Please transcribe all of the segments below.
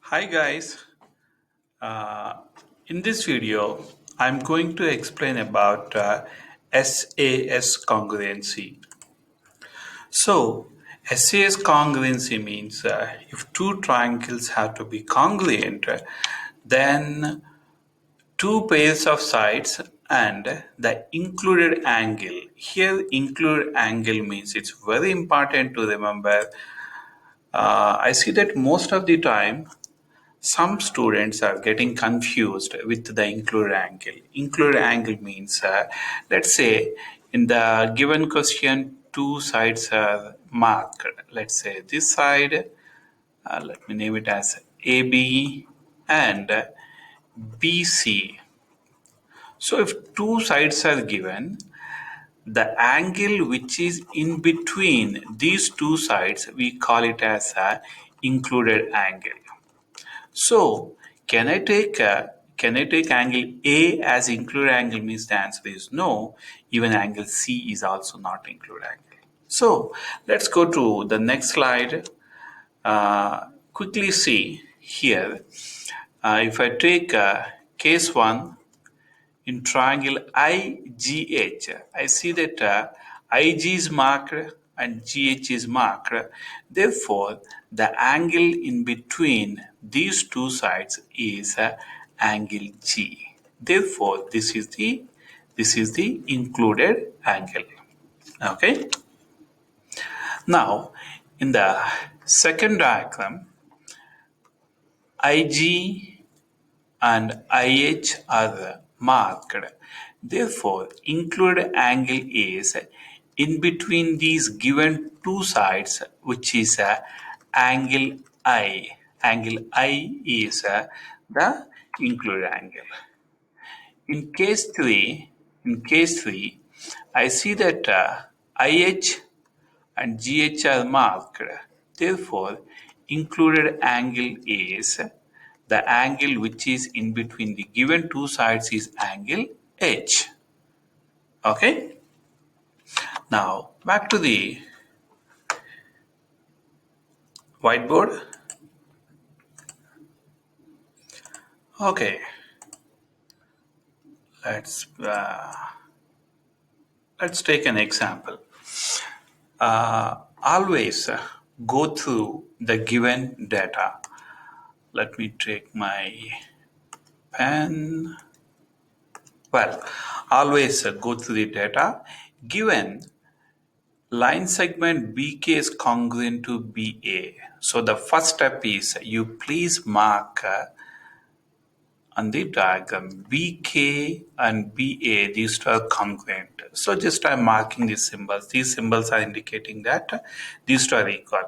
Hi guys, uh, in this video I'm going to explain about SAS congruency. So SAS congruency means if two triangles have to be congruent, then two pairs of sides and the included angle. Here included angle means it's very important to remember. I see that most of the time some students are getting confused with the included angle. Included angle means, let's say, in the given question, two sides are marked. Let's say this side, let me name it as AB and BC. So, if two sides are given, the angle which is in between these two sides, we call it as a included angle. So, can I take angle A as included angle? Means the answer is no. Even angle C is also not included angle. So let's go to the next slide. Quickly see here. If I take case one in triangle IGH, I see that IG is marked and GH is marked. Therefore, the angle in between these two sides is angle G. Therefore, this is the included angle. Okay. Now, in the second diagram, IG and IH are marked. Therefore, included angle is in between these given two sides, which is angle I. Angle I is the included angle. In case 3, I see that IH and GH are marked. Therefore, included angle is the angle which is in between the given two sides is angle H. Okay. Now back to the whiteboard. Okay. Let's uh, let's take an example. Always go through the given data. Let me take my pen. Well, always go through the data. Given line segment BK is congruent to BA. So the first step is you please mark on the diagram BK and BA, these two are congruent. So just I'm marking these symbols. These symbols are indicating that these two are equal.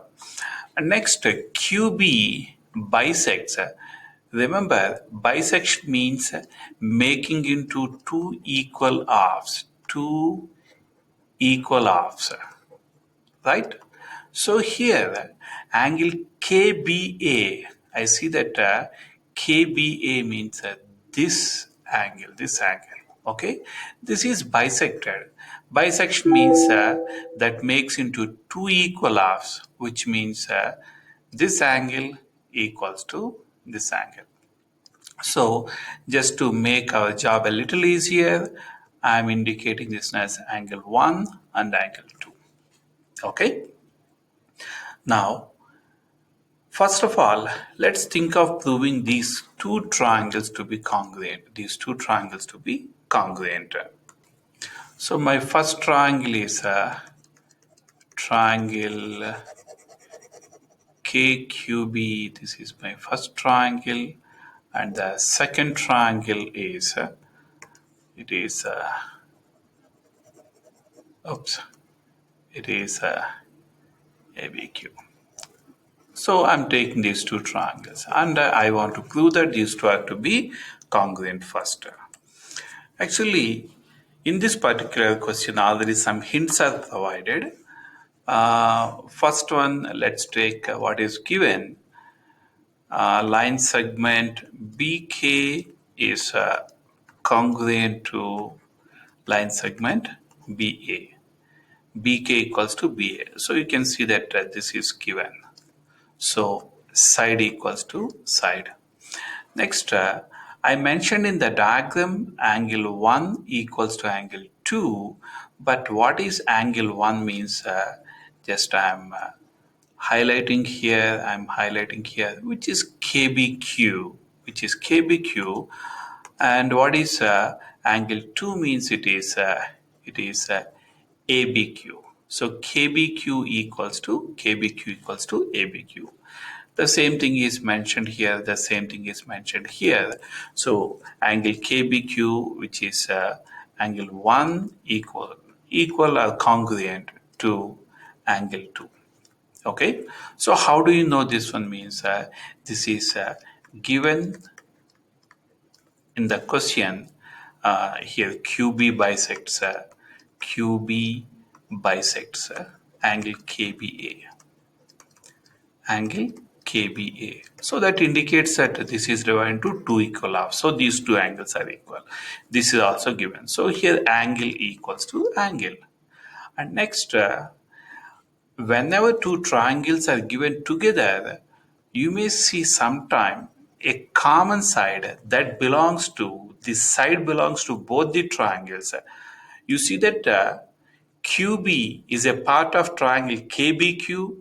And next, QB bisects. Remember, bisection means making into two equal halves. Two equal halves. Right? So here, angle KBA, I see that KBA means this angle, okay? This is bisected. Bisection means that makes into two equal halves, which means this angle equals to this angle. So just to make our job a little easier, I'm indicating this as angle 1 and angle 2. Okay. Now, first of all, let's think of proving these two triangles to be congruent. So my first triangle is a triangle KQB. This is my first triangle, and the second triangle is it is ABQ. So I'm taking these two triangles and I want to prove that these two are to be congruent first. Actually, in this particular question, already some hints are provided. First one, let's take what is given. Line segment BK is congruent to line segment BA. BK equals to BA. So you can see that this is given. So side equals to side. Next, I mentioned in the diagram angle 1 equals to angle 2, but what is angle 1 means just I'm highlighting here, which is KBQ, and what is angle 2 means it is ABQ. So KBQ equals to ABQ. The same thing is mentioned here. The same thing is mentioned here. So angle KBQ, which is angle 1, equal or congruent to angle 2. Okay. So how do you know this one means? This is given in the question. Here QB bisects angle KBA. Angle KBA. So that indicates that this is divided into two equal halves. So these two angles are equal. This is also given. So here angle equals to angle. And next, whenever two triangles are given together, you may see sometime a common side that belongs to, this side belongs to both the triangles. You see that QB is a part of triangle KBQ,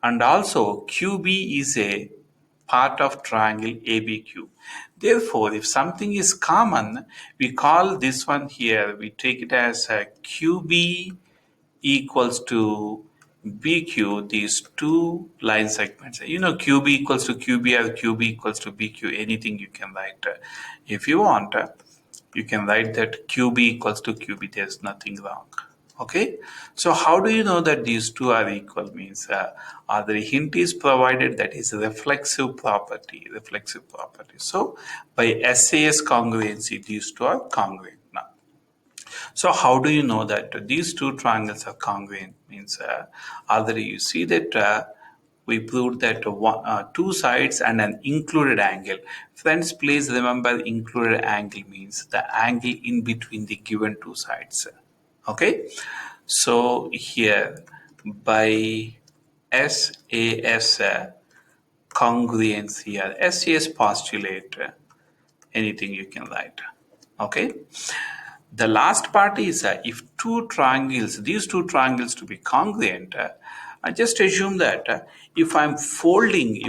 and also QB is a part of triangle ABQ. Therefore, if something is common, we call this one here, we take it as QB equals to BQ, these two line segments. You know, QB equals to QB or QB equals to BQ, anything you can write. If you want, you can write that QB equals to QB, there's nothing wrong. Okay, so how do you know that these two are equal means the hint is provided, that is reflexive property. So by SAS congruency, these two are congruent now. So how do you know that these two triangles are congruent means already you see that we proved that two sides and an included angle. Friends, please remember included angle means the angle in between the given two sides. Okay, so here by SAS congruency or SAS postulate, anything you can write. Okay, the last part is if these two triangles to be congruent, I just assume that if I'm folding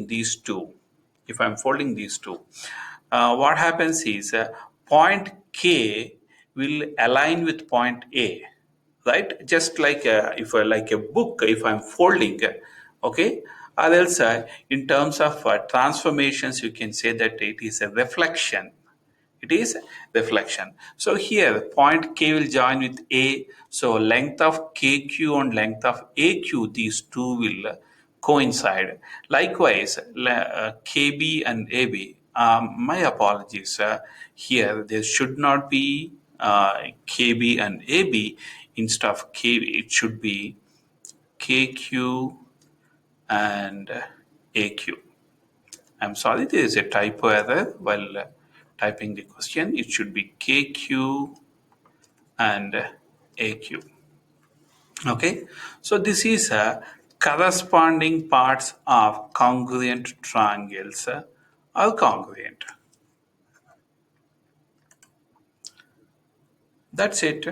these two, what happens is point K will align with point A, right? Just like if like a book, if I'm folding, okay, or else in terms of transformations, you can say that it is a reflection. It is reflection. So here point K will join with A. So length of KQ and length of AQ, these two will coincide. Likewise, KB and AB. My apologies. Here there should not be KB and AB. Instead of KB, it should be KQ and AQ. I'm sorry, there is a typo error while typing the question. It should be KQ and AQ. Okay, so this is corresponding parts of congruent triangles are congruent. That's it.